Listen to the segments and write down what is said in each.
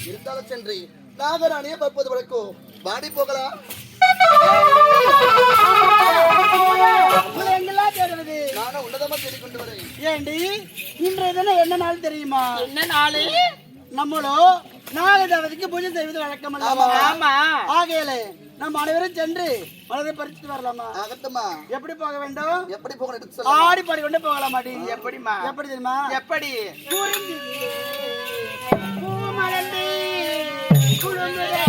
இருந்தாலும் சென்று நாகராணியை பார்ப்பது வழக்கம். வாடி போகலாம். எங்கெல்லாம் தேடுவது? நானும் உன்னதமா தேடிக்கொண்டு வரேன். ஏண்டி இன்றைய தினம் என்ன நாள் தெரியுமா? என்ன நாளு? நம்மளோ நாகதேவதைக்கு பூஜை செய்வது வழக்கம் அல்லவா? ஆமா. ஆகையிலே நம்ம அனைவரும் சென்று மலரை பறிச்சுட்டு வரலாமா? ஆகட்டுமா. எப்படி போக வேண்டும்? எப்படி போகணும் எடுத்து சொல்ல. ஆடி பாடி கொண்டு போகலாமாடி? எப்படிமா? எப்படி தெரியுமா? எப்படி? பூமலர்ந்து குலுங்குதே.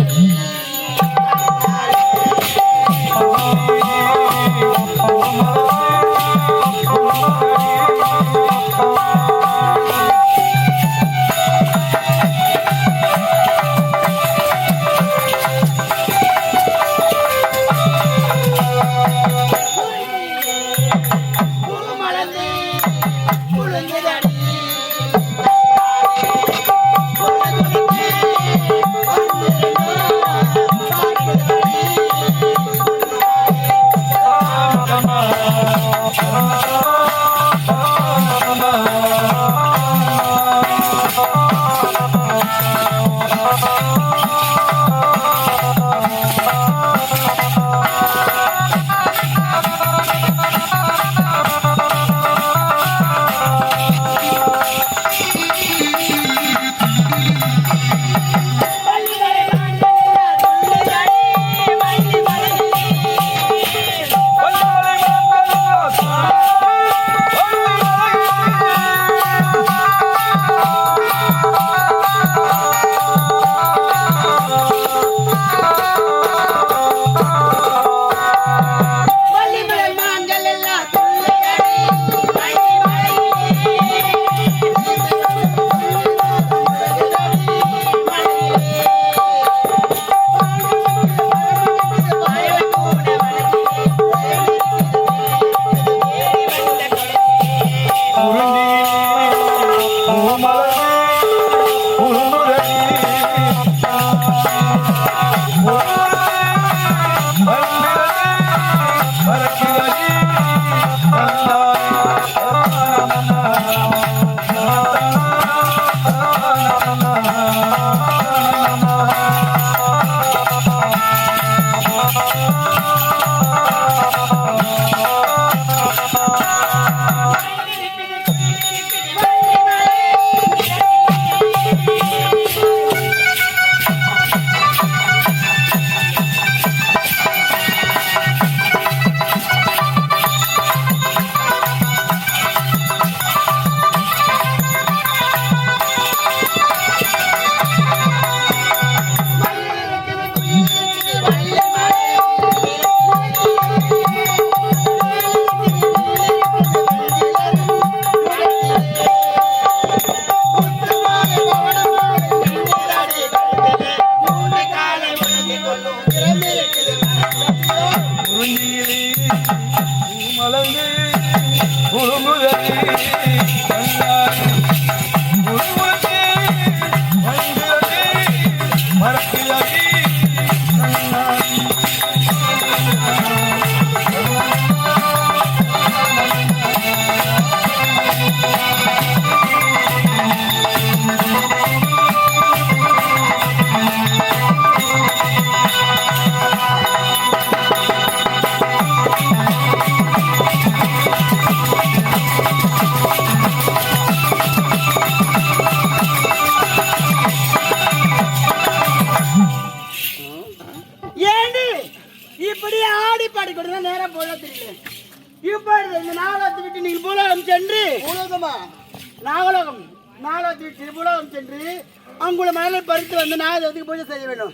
அங்குள்ள மணலை பறித்து வந்து நாகதேவதைக்கு பூஜை செய்ய வேண்டும்.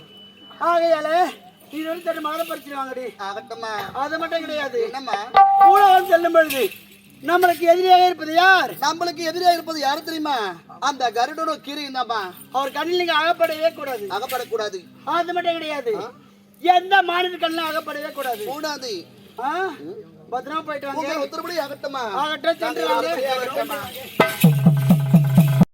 ஆகையால இது வந்து மகளை பறிச்சு வாங்கடி. ஆகட்டுமா. அது மட்டும் கிடையாது. என்னம்மா? பூலோகம் செல்லும் பொழுது நம்மளுக்கு எதிரியாக இருப்பது யார்? நம்மளுக்கு எதிரியாக இருப்பது யாரு தெரியுமா? அந்த கருடனோ கீரையும் தான்ப்பா. அவர் கண்ணில் நீங்க அகப்படவே கூடாது. அகப்படக்கூடாது. அது மட்டும் கிடையாது. எந்த மாநில கண்ணில் அகப்படவே கூடாது. கூடாது. பத்திரமா போயிட்டு வாங்க. உத்தரப்படி ஆகட்டுமா? ஆகட்டும், சென்று வாங்க.